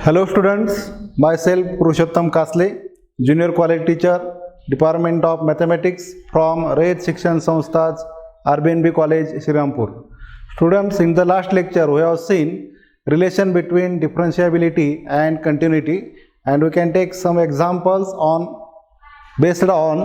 Hello students, myself Purushottam Kasle, Junior College Teacher, Department of Mathematics from Rayat Shikshan Samsthas, RBNB College, Srirampur. Students, in the last lecture we have seen relation between differentiability and continuity, and we can take some examples based on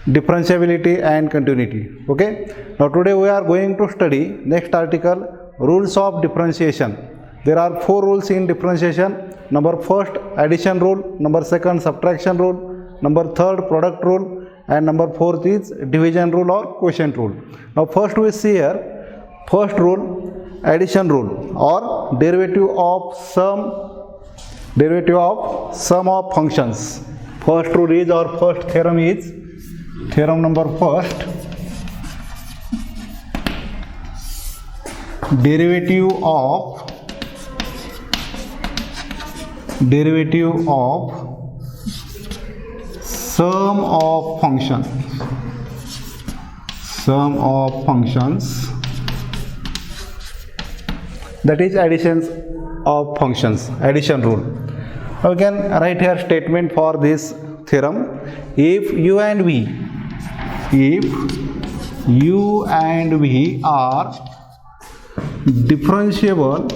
differentiability and continuity. Okay, now today we are going to study next article, rules of differentiation. There are 4 rules in differentiation. Number first, addition rule. Number second, subtraction rule. Number third, product rule. And number fourth is division rule or quotient rule. Now first we see here, first rule, addition rule or derivative of sum of functions. First rule is, or first theorem is, theorem number first, derivative of sum of functions, that is additions of functions, addition rule. Now we can write here statement for this theorem. If u and v are differentiable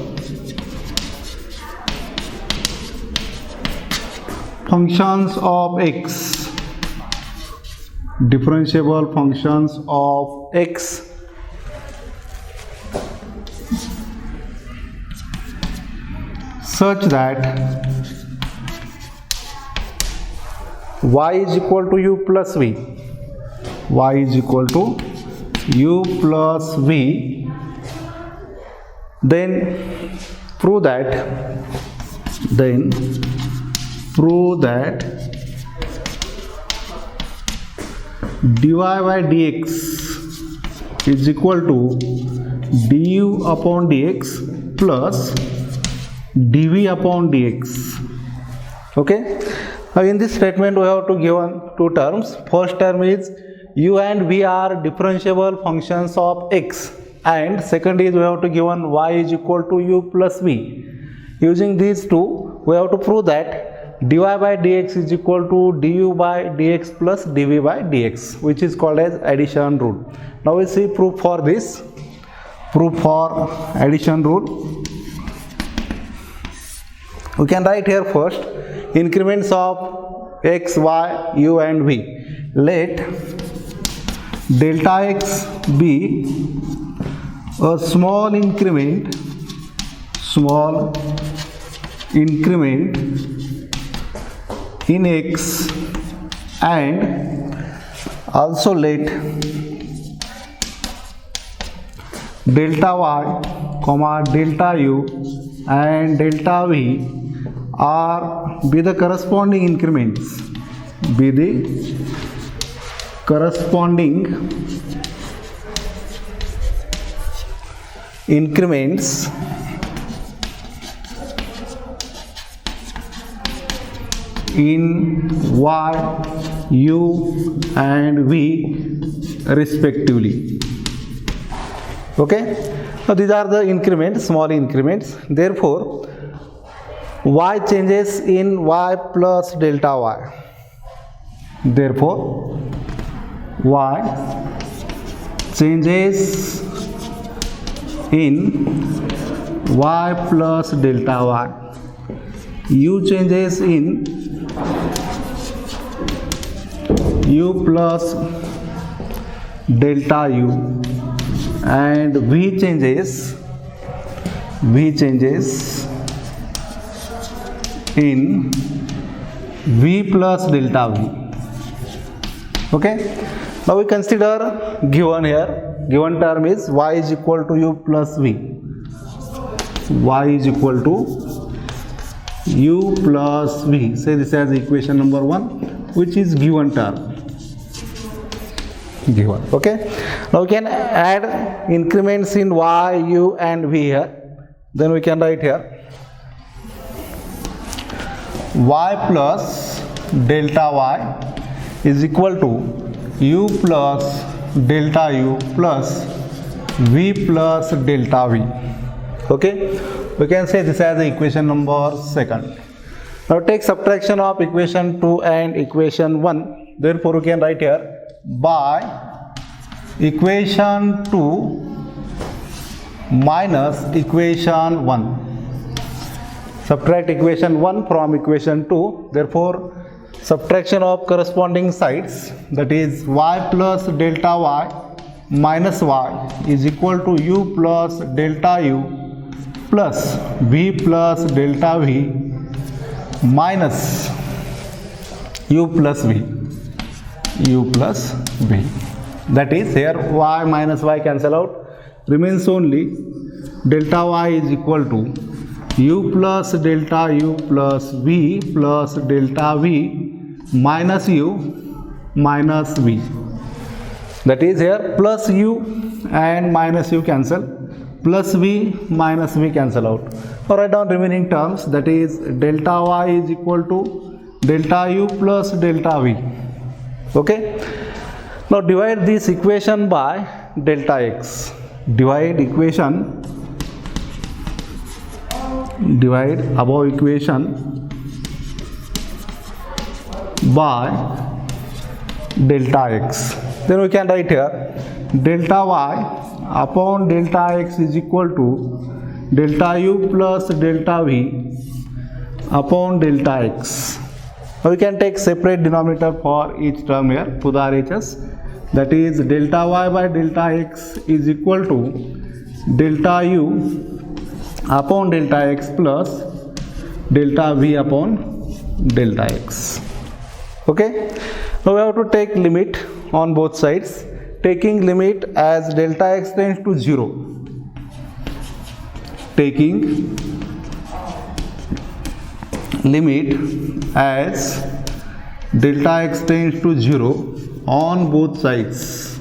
functions of x, such that y is equal to u plus v, then prove that dy by dx is equal to du upon dx plus dv upon dx. Okay, now in this statement we have to give 2 terms. First term is u and v are differentiable functions of x, and second is we have to given y is equal to u plus v. Using these two, we have to prove that dy by dx is equal to du by dx plus dv by dx, which is called as addition rule. Now we see proof for this. Proof for addition rule. We can write here first increments of x, y, u and v. Let delta x be a small increment in x, and also let delta y, delta u and delta v be the corresponding increments, in y, u and v respectively. Okay, so these are the increments, small increments. Therefore y changes in y plus delta y. Therefore y changes in y plus delta y. U changes in u plus delta u, and v changes in v plus delta v. Okay, now we consider given here, given term is y is equal to u plus v, say this as equation number 1, which is given term. Okay, now we can add increments in y, u and v here. Then we can write here y plus delta y is equal to u plus delta u plus v plus delta v. Okay, We can say this as the equation number 2. Now take subtraction of equation 2 and equation 1. Therefore, we can write here by equation 2 minus equation 1. Subtract equation 1 from equation 2. Therefore, subtraction of corresponding sides, that is y plus delta y minus y is equal to u plus delta u plus v plus delta v minus u plus v. That is, here y minus y cancel out, remains only delta y is equal to u plus delta u plus v plus delta v minus u minus v. That is, here plus u and minus u cancel, plus v minus v cancel out. Now write down remaining terms, that is delta y is equal to delta u plus delta v. Okay. Now divide this equation by delta x. Divide above equation by delta x. Then we can write here delta y upon delta x is equal to delta u plus delta v upon delta x. Now we can take separate denominator for each term here to the RHS. That is delta y by delta x is equal to delta u upon delta x plus delta v upon delta x. Okay. Now we have to take limit on both sides. Taking limit as delta x tends to 0. Taking limit as delta x tends to 0 on both sides.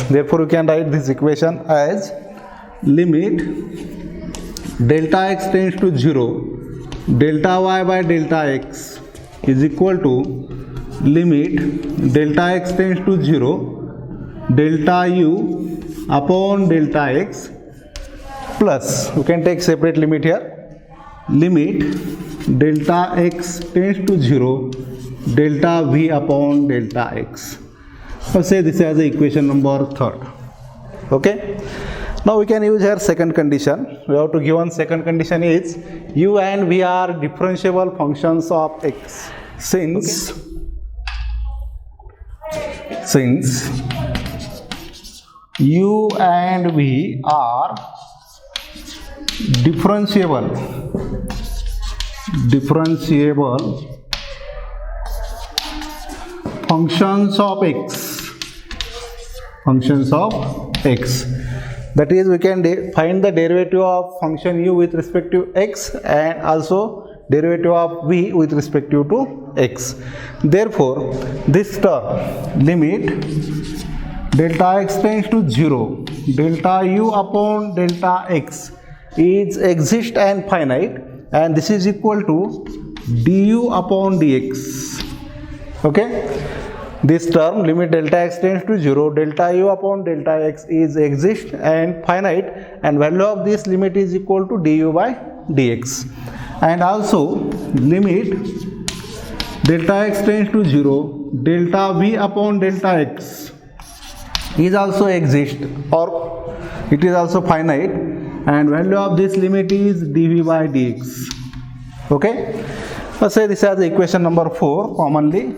Therefore, you can write this equation as limit delta x tends to 0, delta y by delta x is equal to limit delta x tends to 0, delta u upon delta x plus, you can take separate limit here, limit delta x tends to 0, delta v upon delta x. Now say this as the equation number 3. Okay. Now we can use here second condition. We have to give one second condition is u and v are differentiable functions of x. Since u and v are differentiable functions of x, that is, we can find the derivative of function u with respect to x and also derivative of v with respect to x. Therefore, this term limit delta x tends to 0, delta u upon delta x is exist and finite, and this is equal to du upon dx. Okay. This term limit delta x tends to 0, delta u upon delta x is exist and finite, and value of this limit is equal to du by dx. And also limit delta x tends to 0, delta v upon delta x is also exist or it is also finite, and value of this limit is dv by dx. Okay. Let's say this as the equation number 4 commonly.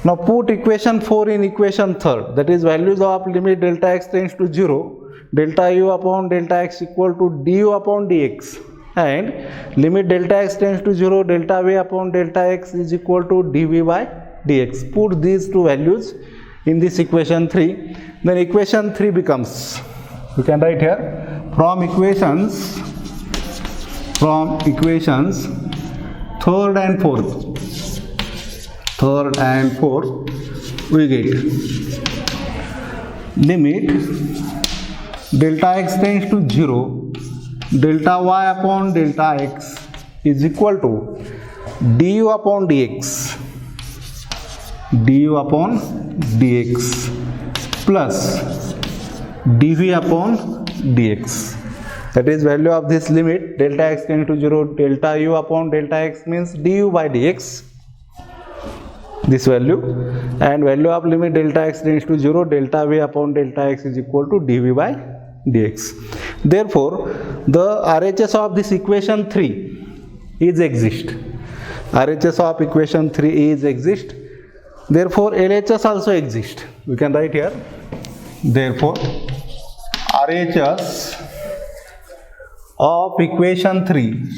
Now put equation 4 in equation 3, that is values of limit delta x tends to 0, delta u upon delta x equal to du upon dx, and limit delta x tends to 0, delta v upon delta x is equal to dv by dx. Put these two values in this equation 3, then equation 3 becomes, we can write here from equations 3rd and 4th we get limit delta x tends to 0, delta y upon delta x is equal to du upon dx plus dv upon dx. That is value of this limit delta x tends to 0, delta u upon delta x means du by dx, this value, and value of limit delta x tends to 0, delta v upon delta x is equal to dv by dx. Therefore, the RHS of this equation 3 is exist. RHS of equation 3 is exist. Therefore, LHS also exist. We can write here. Therefore, RHS of equation 3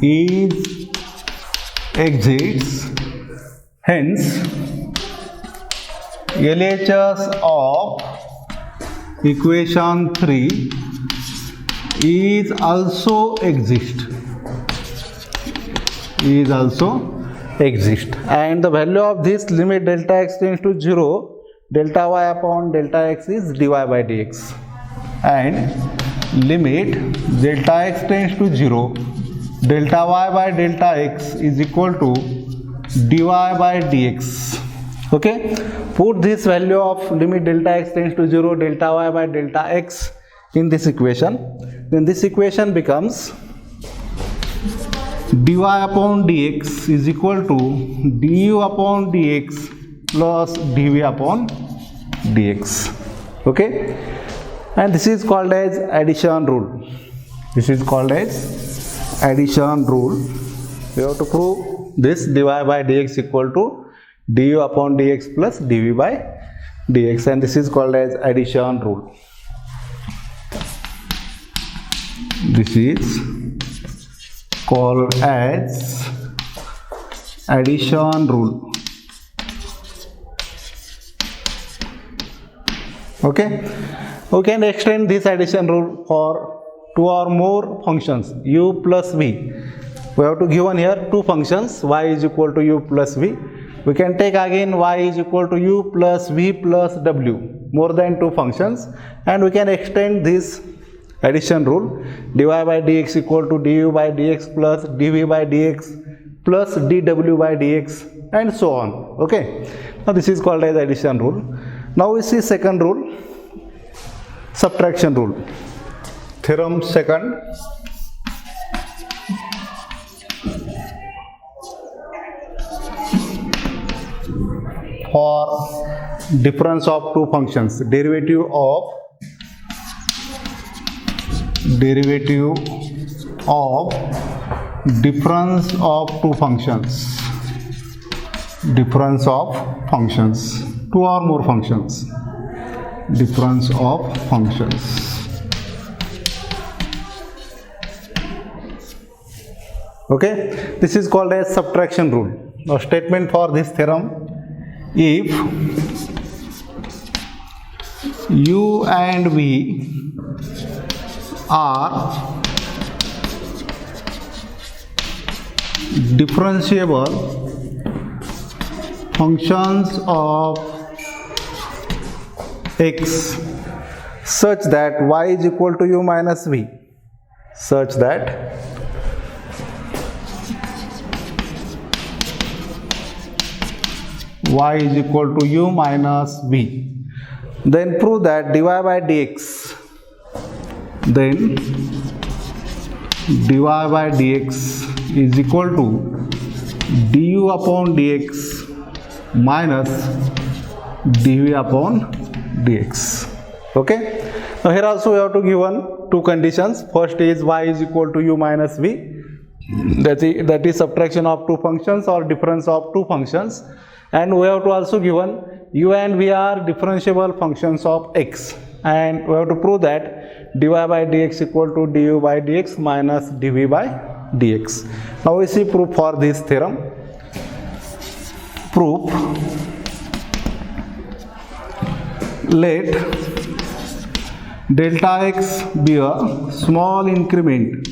is exists. Hence, LHS of equation 3 is also exist. And the value of this limit delta x tends to 0, delta y upon delta x is dy by dx, and limit delta x tends to 0, delta y by delta x is equal to dy by dx. Okay, put this value of limit delta x tends to 0, delta y by delta x in this equation, then this equation becomes dy upon dx is equal to du upon dx plus dv upon dx. Okay, and this is called as addition rule. We have to prove this dy by dx equal to du upon dx plus dv by dx, and this is called as addition rule. This is called as addition rule. Okay, we can extend this addition rule for two or more functions u plus v. We have to given here two functions y is equal to u plus v. We can take again y is equal to u plus v plus w, more than two functions, and we can extend this addition rule dy by dx equal to du by dx plus dv by dx plus dw by dx and so on. Okay, now this is called as addition rule. Now we see second rule, subtraction rule. Theorem second. For difference of two functions, derivative of difference of two functions, two or more functions, difference of functions. Okay, this is called as subtraction rule. Now statement for this theorem: if u and v are differentiable functions of x such that y is equal to u minus v, such that y is equal to u minus v, then prove that dy by dx, is equal to du upon dx minus dv upon dx. Okay, now here also we have to given two conditions. First is y is equal to u minus v, that is subtraction of two functions or difference of two functions, and we have to also given u and v are differentiable functions of x, and we have to prove that dy by dx equal to du by dx minus dv by dx. Now we see proof for this theorem. Proof: let delta x be a small increment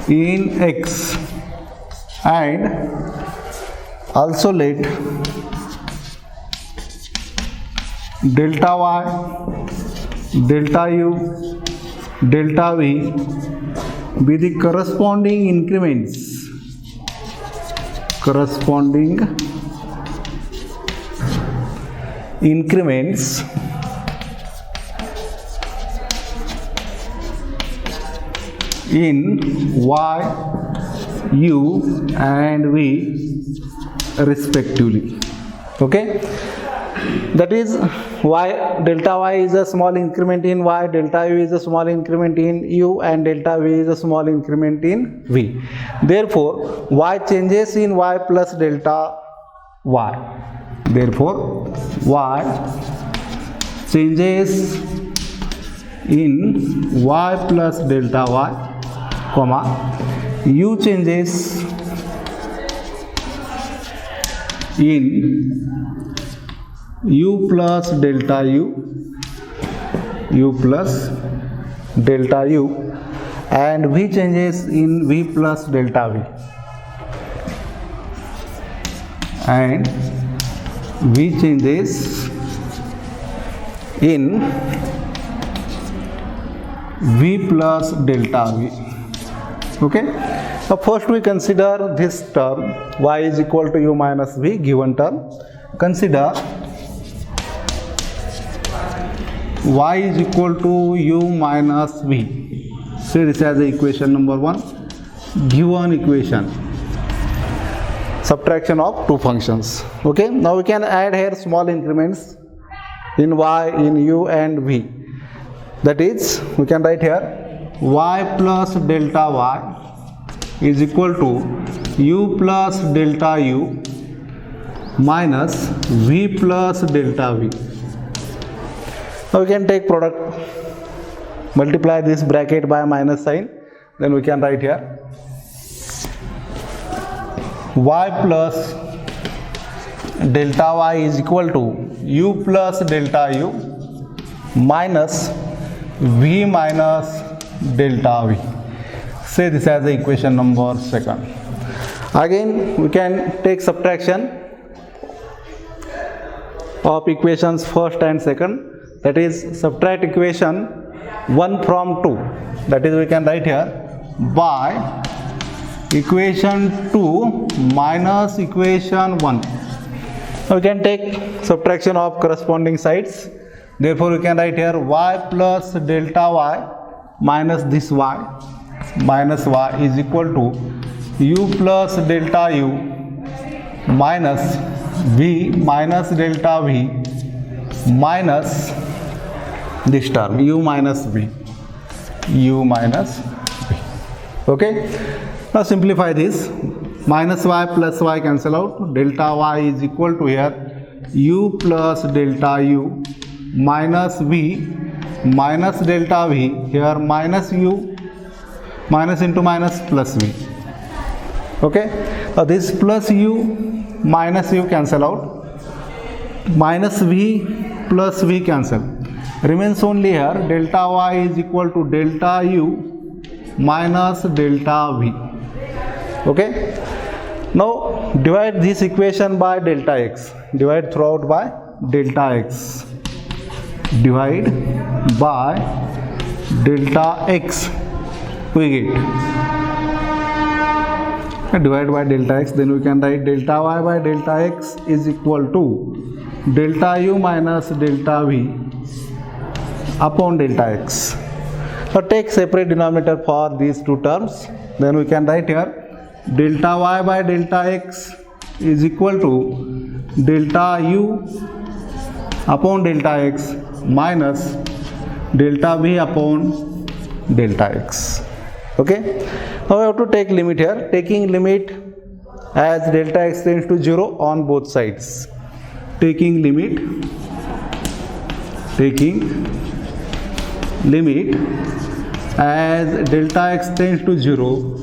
in x, and also let delta y, delta u, delta v be the corresponding increments corresponding increments in y, u and v respectively. Okay, that is y, delta y is a small increment in y, delta u is a small increment in u, and delta v is a small increment in v. Therefore y changes in y plus delta y. Therefore y changes in y plus delta y, comma, u changes in u plus delta u, u plus delta u, and v changes in v plus delta v, and v changes in v plus delta v. Okay, so first we consider this term y is equal to u minus v, given term. Consider y is equal to u minus v. See this as the equation number 1, given equation, subtraction of two functions. Okay, now we can add here small increments in y, in u and v. That is, we can write here y plus delta y is equal to u plus delta u minus v plus delta v. Now we can take product, multiply this bracket by minus sign, then we can write here y plus delta y is equal to u plus delta u minus v minus delta v. Say this as the equation number 2. Again we can take subtraction of equations 1st and 2nd, that is subtract equation 1 from 2, that is we can write here by equation 2 minus equation 1. We can take subtraction of corresponding sides. Therefore we can write here y plus delta y minus this y minus y is equal to u plus delta u minus v minus delta v minus this term u minus v, u minus v. Okay, now simplify this. Minus y plus y cancel out, delta y is equal to here u plus delta u minus v minus delta v, here minus u, minus into minus plus v. Okay, now this plus u minus u cancel out, minus v plus v cancel, remains only here delta y is equal to delta u minus delta v. Okay, now divide this equation by delta x, divide throughout by delta x, divide by delta x, we get divide by delta x, then we can write delta y by delta x is equal to delta u minus delta v upon delta x. Now take separate denominator for these two terms, then we can write here delta y by delta x is equal to delta u upon delta x minus delta v upon delta x. Okay, now we have to take limit here, taking limit as delta x tends to 0 on both sides. Taking limit as delta x tends to 0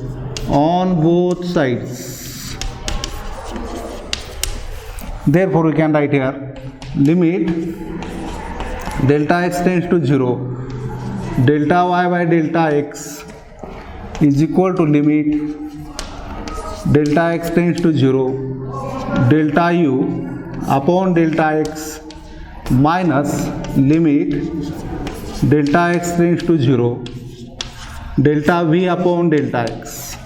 on both sides. Therefore we can write here limit delta x tends to 0, delta y by delta x is equal to limit delta x tends to 0, delta u upon delta x minus limit delta x tends to 0, delta v upon delta x.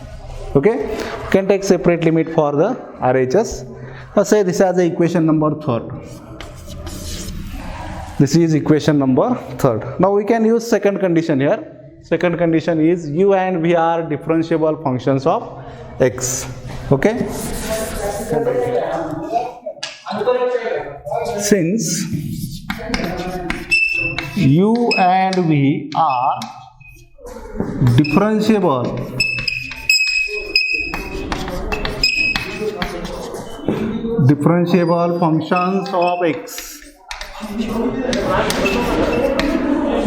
Okay, can take separate limit for the RHS. Now say this as a equation number 3rd. This is equation number 3rd. Now we can use second condition here. Second condition is u and v are differentiable functions of x. Okay. Since u and v are differentiable functions of x,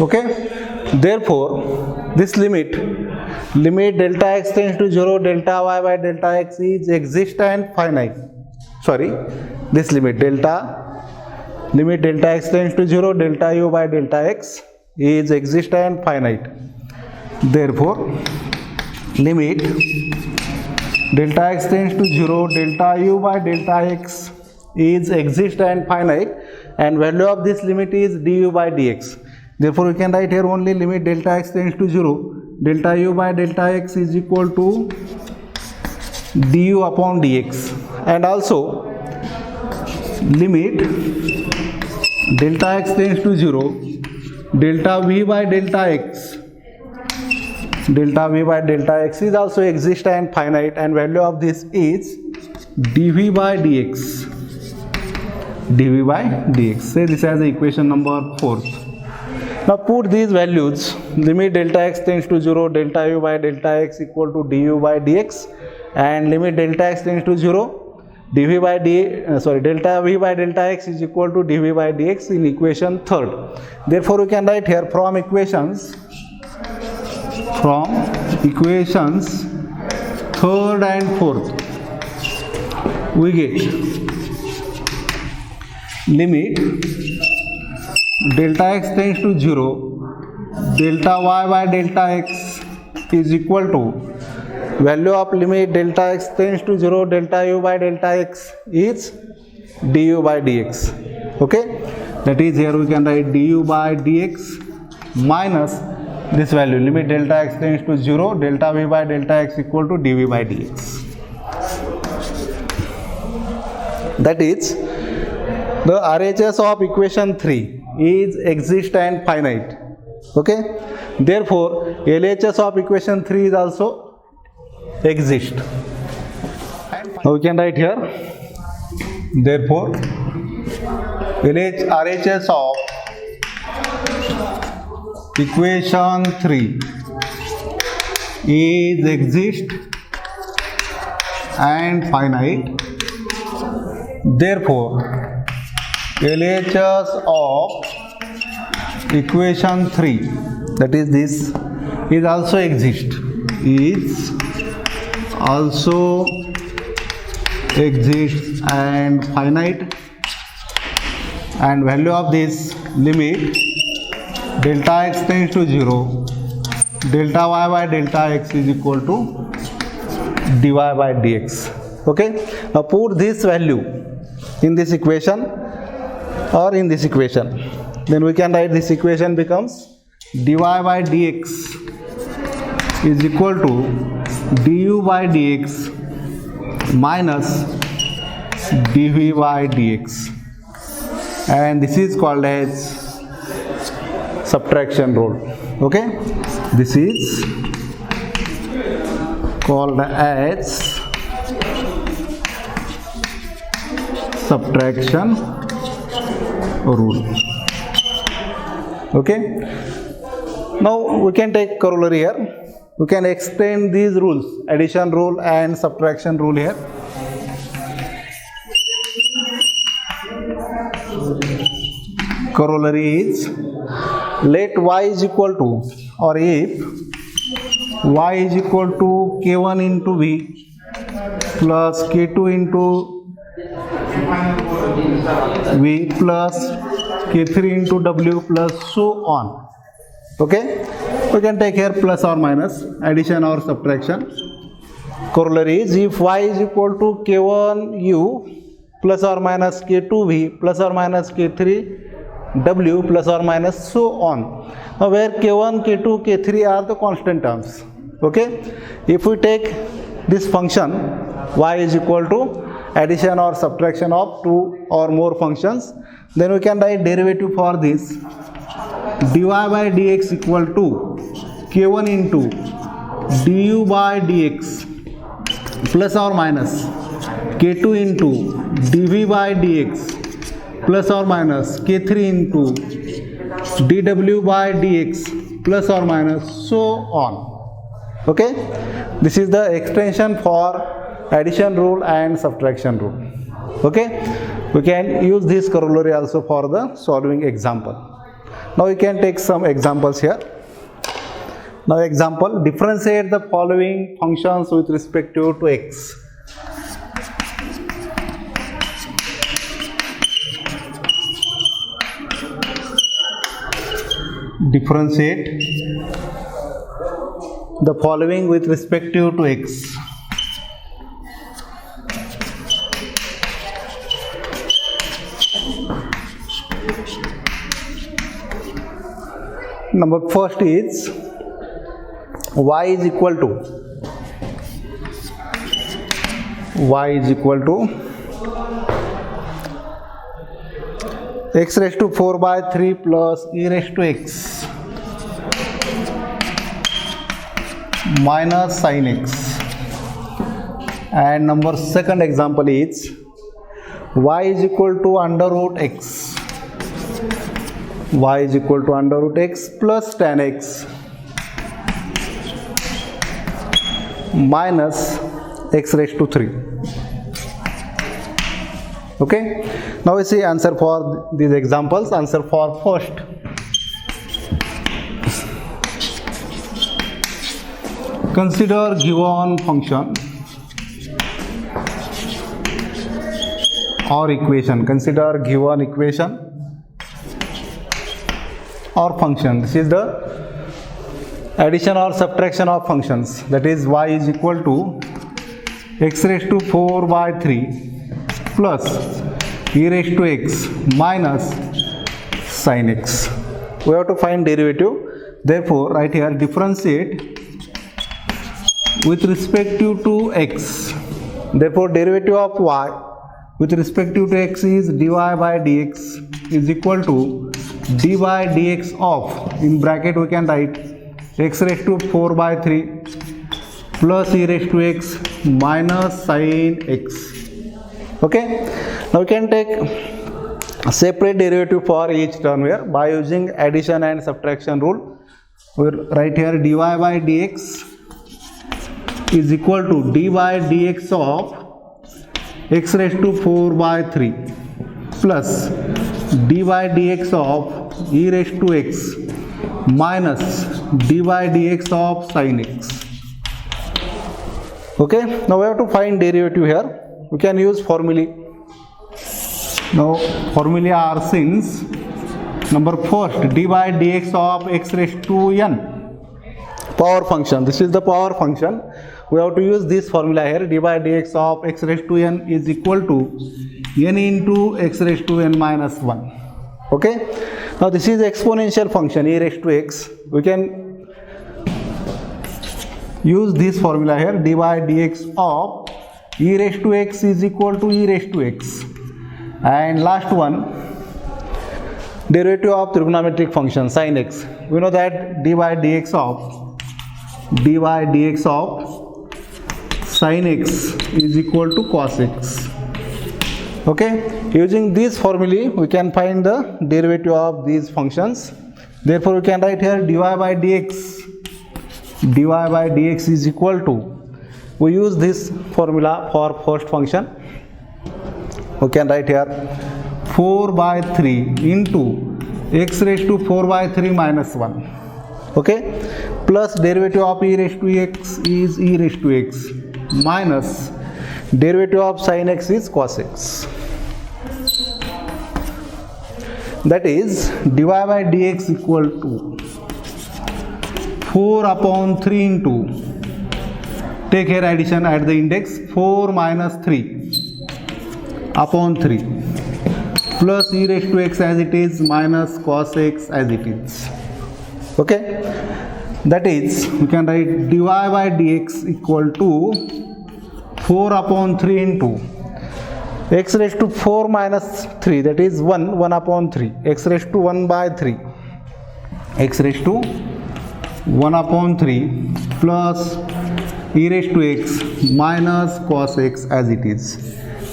okay, therefore this limit delta x tends to 0, delta y by delta x is exist and finite. Sorry, this limit delta x tends to 0, delta u by delta x is exist and finite. Therefore limit delta x tends to 0, delta u by delta x is exist and finite, and value of this limit is du by dx. Therefore we can write here only limit delta x tends to 0, delta u by delta x is equal to du upon dx, and also limit delta x tends to 0, delta v by delta x is also exist and finite, and value of this is dv by dx. Say this as equation number 4th. Now put these values, limit delta x tends to 0, delta u by delta x equal to du by dx, and limit delta x tends to 0, delta v by delta x is equal to dv by dx in equation 3rd. Therefore we can write here from equations 3rd and 4th we get limit delta x tends to 0, delta y by delta x is equal to value of limit delta x tends to 0, delta u by delta x is du by dx. Okay, that is here we can write du by dx minus this value limit delta x tends to 0, delta v by delta x equal to dv by dx. That is, the RHS of equation 3 is exist and finite. Okay, therefore LHS of equation 3 is also exist. Now we can write here, therefore RHS of equation 3 is exist and finite. Therefore LHS of equation 3, that is this, is also exist and finite, and value of this limit delta x tends to 0, delta y by delta x is equal to dy by dx. Okay, now put this value in this equation or in this equation, then we can write this equation becomes dy by dx is equal to du by dx minus dv by dx, and this is called as subtraction rule. Okay, this is called as subtraction rule. Okay, now we can take corollary here. We can extend these rules, addition rule and subtraction rule here. Corollary is, let y is equal to, or if y is equal to k1 into v plus k2 into v plus k3 into w plus so on. Okay, we can take here plus or minus, addition or subtraction. Corollary is, if y is equal to k1u plus or minus k2v plus or minus k3w plus or minus so on, where k1, k2, k3 are the constant terms. Okay, if we take this function y is equal to addition or subtraction of two or more functions, then we can write derivative for this dy by dx equal to k1 into du by dx plus or minus k2 into dv by dx plus or minus k3 into dw by dx plus or minus so on. Okay, this is the extension for addition rule and subtraction rule. Okay, we can use this corollary also for the solving example. Now we can take some examples here. Now example, differentiate the following functions with respect to x. Differentiate the following with respect to x. Number first is y is equal to x raised to 4 by 3 plus e raised to x minus sin x. And number second example is y is equal to under root x. Y is equal to under root x plus tan x minus x raised to 3. Okay, now we see answer for these examples. Answer for first, consider given function or equation. Consider given equation or function. This is the addition or subtraction of functions. That is y is equal to x raised to 4 by 3 plus e raised to x minus sin x. We have to find derivative. Therefore, right here differentiate with respect to x. Therefore, derivative of y with respect to x is dy by dx is equal to d by dx of, in bracket we can write x raised to 4 by 3 plus e raised to x minus sin x. Okay, now we can take a separate derivative for each term here by using addition and subtraction rule. We write here dy by dx is equal to d by dx of x raised to 4 by 3 plus d by dx of e raised to x minus d by dx of sin x. Okay, now we have to find derivative here. We can use formulae. Now formulae are since number first d by dx of x raised to n, power function. This is the power function. We have to use this formula here. D by dx of x raised to n is equal to n into x raised to n minus 1. Okay, now this is exponential function e raised to x. We can use this formula here. D by dx of e raised to x is equal to e raised to x. And last one, derivative of trigonometric function sin x. We know that d by dx of sin x is equal to cos x. Okay, using these formulae we can find the derivative of these functions. Therefore we can write here dy by dx is equal to, we use this formula for first function. We can write here 4 by 3 into x raised to 4 by 3 minus 1. Okay, plus derivative of e raised to x is e raised to x minus derivative of sin x is cos x. That is dy by dx equal to 4 upon 3 into, take here addition at the index, 4 minus 3 upon 3 plus e raised to x as it is minus cos x as it is. Okay, that is we can write dy by dx equal to 4 upon 3 into x raised to 4 minus 3, that is 1 upon 3, x raised to 1 by 3, x raised to 1 upon 3 plus e raised to x minus cos x as it is.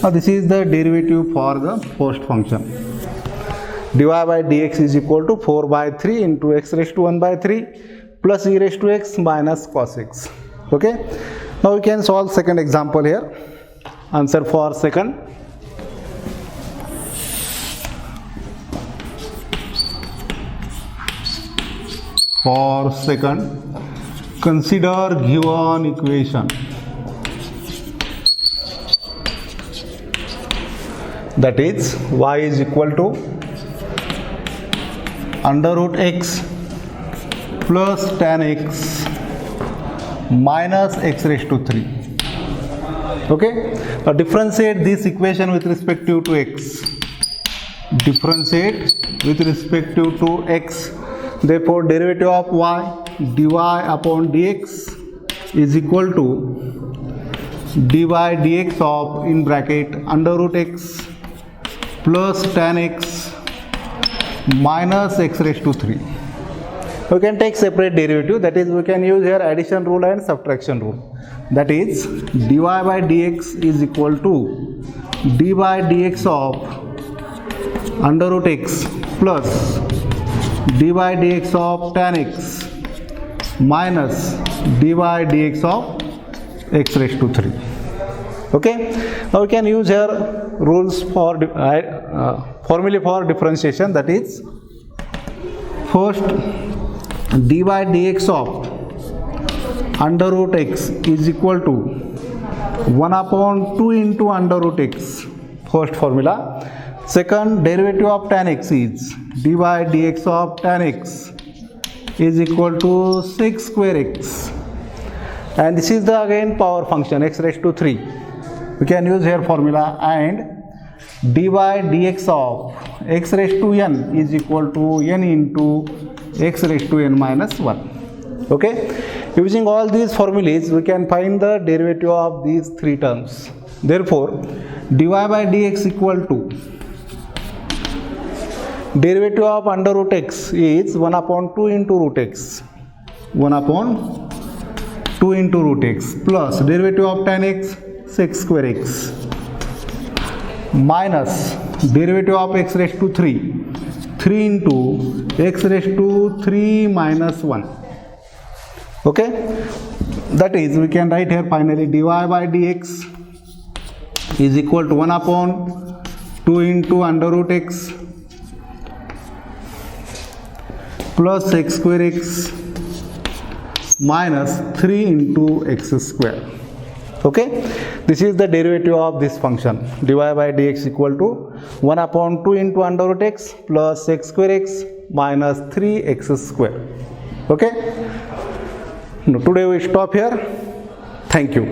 Now this is the derivative for the first function. dy by dx is equal to 4 by 3 into x raised to 1 by 3 plus e raised to x minus cos x. Okay. Now we can solve second example here. Answer for second. For second, consider given equation, that is y is equal to under root x plus tan x minus x raised to 3. Okay, now differentiate this equation with respect to x. Differentiate with respect to x. Therefore, derivative of y dy upon dx is equal to dy dx of in bracket under root x plus tan x minus x raised to 3. We can take separate derivative, that is we can use here addition rule and subtraction rule. That is dy by dx is equal to dy dx of under root x plus dy dx of tan x minus dy dx of x raised to 3. Okay, now we can use here rules for formulae for differentiation, that is first dy dx of under root x is equal to 1 upon 2 into under root x, first formula. Second, derivative of tan x is dy dx of tan x is equal to 6 square x, and this is the again power function x raised to 3. We can use here formula, and dy dx of x raised to n is equal to n into x raised to n minus 1. Okay, using all these formulas we can find the derivative of these three terms. Therefore, dy by dx equal to derivative of under root x is 1 upon 2 into root x, 1 upon 2 into root x plus derivative of tan x 6 square x minus derivative of x raised to 3 into x raised to 3 minus 1. Okay, that is we can write here finally dy by dx is equal to 1 upon 2 into under root x plus x square x minus 3 into x square. Okay, this is the derivative of this function dy by dx equal to 1 upon 2 into under root x plus x square x minus 3x square. Okay, now today we stop here. Thank you.